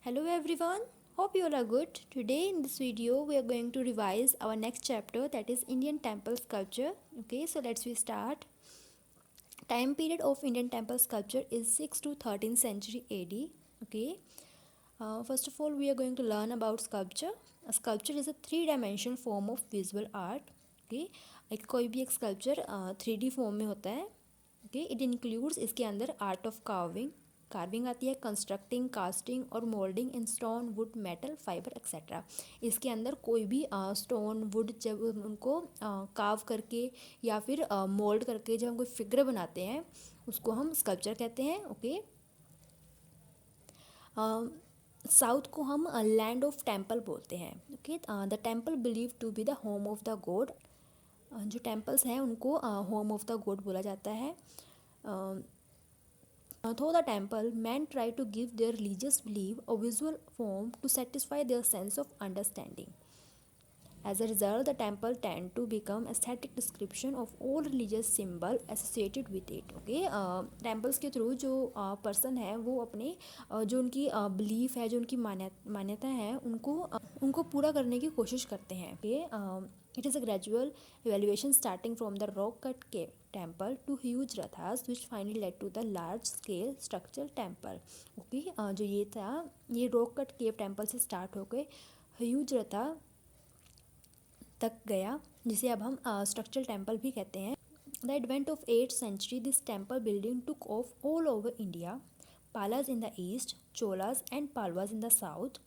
Hello everyone, hope you all are good. Today in this video we are going to revise our next chapter, that is Indian temple sculpture. Okay, so let's we start. Time period of Indian temple sculpture is 6 to 13th century AD. Okay, first of all we are going to learn about sculpture. A sculpture is a three-dimensional form of visual art. Okay, एक कोई भी एक sculpture 3D form में होता है. Okay, it includes इसके अंदर art of carving आती है, कंस्ट्रक्टिंग, कास्टिंग और moulding in stone, would, metal, fibre etcetera. इसके अंदर कोई भी स्टोन, वुड, जब उनको कार्व करके या फिर मोल्ड करके जब हम कोई फिगर बनाते हैं उसको हम स्कल्पचर कहते हैं. ओके, साउथ को हम लैंड ऑफ टेम्पल बोलते हैं. Okay, the temple believe to be the home of the god. जो टेम्पल्स हैं उनको होम ऑफ द गॉड बोला जाता है. Through the temple, men try to give their religious belief a visual form to satisfy their sense of understanding. As a result, the temple tend to become aesthetic description of all religious symbol associated with it. Okay, temples के through जो person है वो अपने जो उनकी belief है, जो उनकी मान्यता है, उनको पूरा करने की कोशिश करते हैं. Okay, it is a gradual evaluation starting from the rock cut cave temple to huge rathas which finally led to the large scale structural temple. Okay, जो ये था ये rock cut cave temple से start होकर huge रथा तक गया, जिसे अब हम स्ट्रक्चरल टेम्पल भी कहते हैं. The advent of 8th century this temple building took off all over India. Palas in the east, Cholas and Pallavas in the south,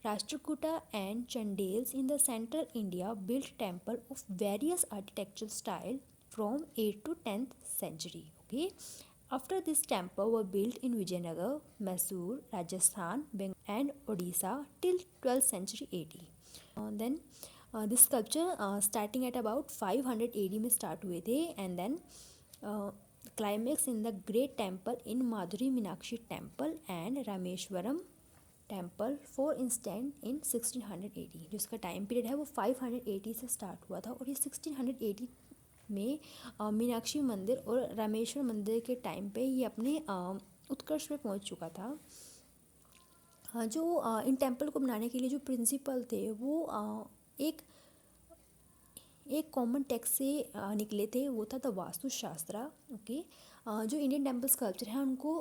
Rashtrakuta and Chandels in the central India built temple of various architectural style from 8th to 10th century. Okay, after this temple were built in Vijayanagar, Mysore, Rajasthan, Bengal and Odisha till 12th century AD. Then this sculpture starting at about 500 AD में start हुए थे, and then climax in the great temple in Madurai Meenakshi temple and Rameswaram temple for instance in 1600 AD. जो इसका time period है वो 500 AD से start हुआ था, और ये 1600 AD में मीनाक्षी मंदिर और रामेश्वर मंदिर के टाइम पे ये अपने उत्कर्ष पे पहुंच चुका था. जो इन टेम्पल को बनाने के लिए जो प्रिंसिपल थे वो एक कॉमन टेक्स्ट से निकले थे, वो था द वास्तुशास्त्र. ओके, जो इंडियन टेम्पल स्कल्पचर हैं उनको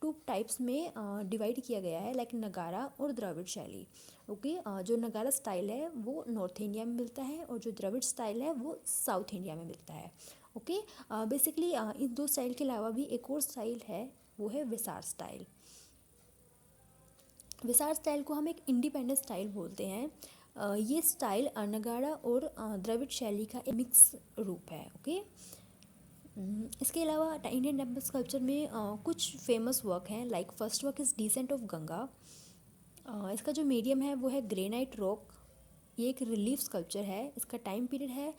2 टाइप्स में डिवाइड किया गया है, लाइक नगारा और द्रविड़ शैली. ओके, जो नगारा स्टाइल है वो नॉर्थ इंडिया में मिलता है, और जो द्रविड़ स्टाइल है वो साउथ इंडिया में मिलता है. ओके, बेसिकली इन 2 स्टाइल के अलावा भी एक और स्टाइल है, वो है विसार स्टाइल. विसार स्टाइल को हम एक इंडिपेंडेंट स्टाइल बोलते हैं. ये स्टाइल नगाड़ा और द्रविड़ शैली का एक मिक्स रूप है. ओके, इसके अलावा इंडियन टेम्पल स्कल्पचर में कुछ फेमस वर्क हैं, like first work is descent of Ganga. इसका जो मीडियम है वो है ग्रेनाइट रॉक. ये एक रिलीफ स्कल्पचर है. इसका टाइम पीरियड है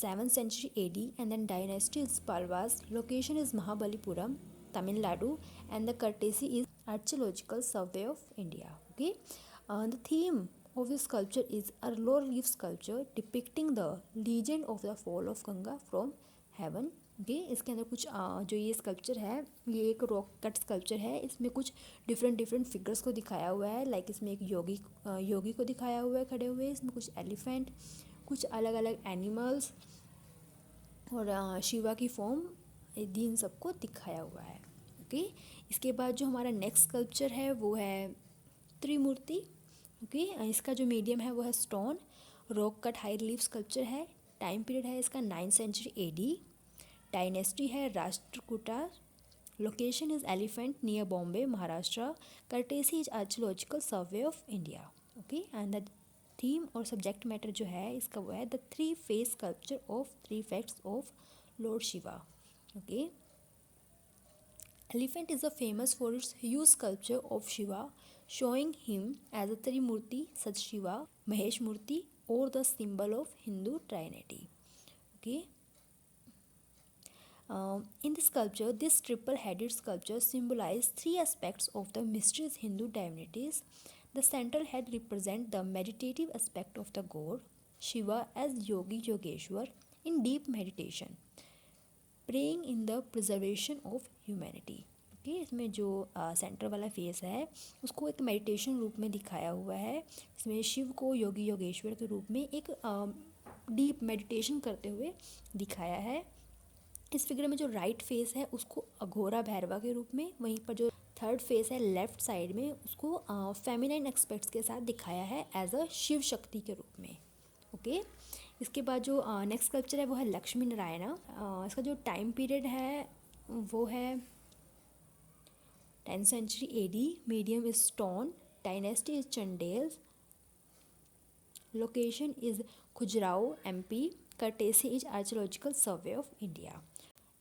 7th century AD, and then dynasty is Pallavas. Location is Mahabalipuram, Tamil Nadu, and the courtesy is Archaeological Survey of India. Okay, the theme of this sculpture is a low relief sculpture depicting the legend of the fall of Ganga from heaven. Okay, इसके अंदर कुछ जो ये sculpture है ये एक rock cut sculpture है. इसमें कुछ डिफरेंट फिगर्स को दिखाया हुआ है, लाइक इसमें एक योगी को दिखाया हुआ है खड़े हुए. इसमें कुछ एलिफेंट, कुछ अलग अलग एनिमल्स और शिवा की फॉर्म, इन सबको दिखाया हुआ है. ओके, इसके बाद जो हमारा नेक्स्ट स्कल्पचर है वो है त्रिमूर्ति. ओके, इसका जो मीडियम है वो है stone. Rock cut high relief sculpture है. टाइम पीरियड है इसका 9th century AD. डायनेस्टी है Rashtrakuta. Location is elephant near Bombay, Maharashtra. Courtesy is archaeological survey of India. Okay, and the theme और सब्जेक्ट मैटर जो है इसका वो है the 3 face sculpture of 3 facts of Lord Shiva. Okay, Elephant is famous for its huge sculpture of Shiva, showing him as a Trimurti, Satshiva, Mahesh Murti, or the symbol of Hindu Trinity. Okay. In the sculpture, this triple-headed sculpture symbolizes 3 aspects of the mysterious Hindu divinities. The central head represents the meditative aspect of the god, Shiva as Yogi Yogeshwar in deep meditation, praying in the preservation of humanity. Okay, इसमें जो centre वाला face है उसको एक meditation रूप में दिखाया हुआ है। इसमें शिव को योगी योगेश्वर के रूप में एक डीप मेडिटेशन करते हुए दिखाया है। इस फिगर में जो राइट फेस है उसको अघोरा भैरवा के रूप में, वहीं पर जो थर्ड फेस है लेफ्ट साइड में उसको फेमिनाइन एक्सपेक्ट्स के साथ दिखाया है एज अ शिव शक्ति के रूप में। ओके, इसके बाद जो नेक्स्ट स्कल्पचर है वो है लक्ष्मी नारायणा। इसका जो टाइम पीरियड है वो है 10th century AD, medium is stone, dynasty is Chandel, location is Khajuraho, MP, courtesy is Archaeological Survey of India.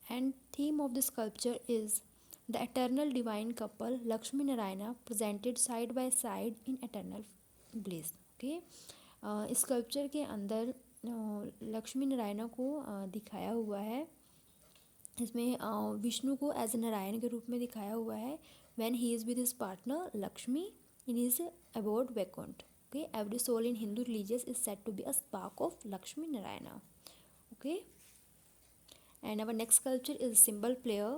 And theme of the sculpture is the eternal divine couple Lakshmi Narayana presented side by side in eternal bliss. Okay, इस sculpture के अंदर लक्ष्मी नारायणा को दिखाया हुआ है। इसमें विष्णु को as Narayan के रूप में दिखाया हुआ है when he is with his partner Lakshmi in his abode Vaikuntha. Okay, every soul in Hindu religions is said to be a spark of Lakshmi Narayana. Okay, and our next sculpture is cymbal player,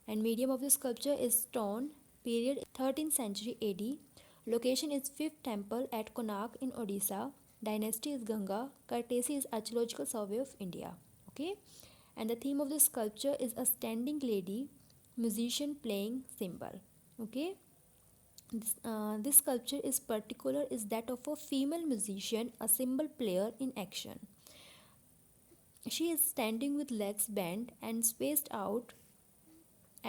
and medium of the sculpture is stone, period 13th century AD, location is fifth temple at Konark in Odisha, dynasty is Ganga, courtesy is Archaeological Survey of India. Okay, and the theme of the sculpture is a standing lady musician playing cymbal. Okay, this sculpture is particular is that of a female musician, a cymbal player in action. She is standing with legs bent and spaced out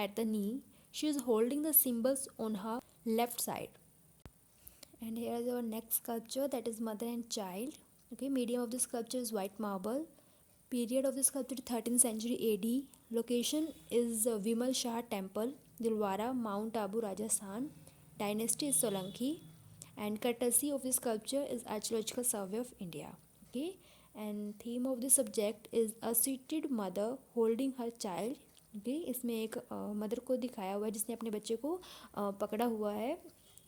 at the knee. She is holding the cymbals on her left side. And here is our next sculpture, that is mother and child. Okay, medium of the sculpture is white marble. Period of the sculpture 13th century AD. Location is Vimal Shah Temple, Dilwara, Mount Abu, Rajasthan. Dynasty is Solanki, and courtesy of the sculpture is Archaeological Survey of India. Okay, and theme of the subject is a seated mother holding her child. Okay, इसमें एक mother को दिखाया हुआ है जिसने अपने बच्चे को पकड़ा हुआ है।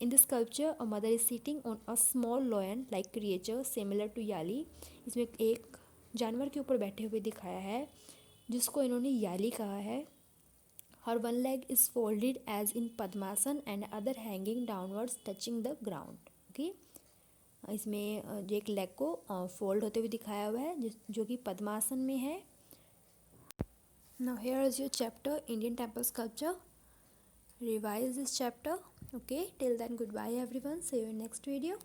In this sculpture, a mother is sitting on a small lion-like creature similar to याली। इसमें एक जानवर के ऊपर बैठे हुए दिखाया है जिसको इन्होंने याली कहा है। Her one leg is folded as in Padmasan and other hanging downwards touching the ground. Okay, इसमें जो एक लेग को फोल्ड होते हुए दिखाया हुआ है जो कि पद्मासन में है। Now here is your chapter Indian temple sculpture. Revise this chapter. Okay, till then goodbye everyone. See you in next video.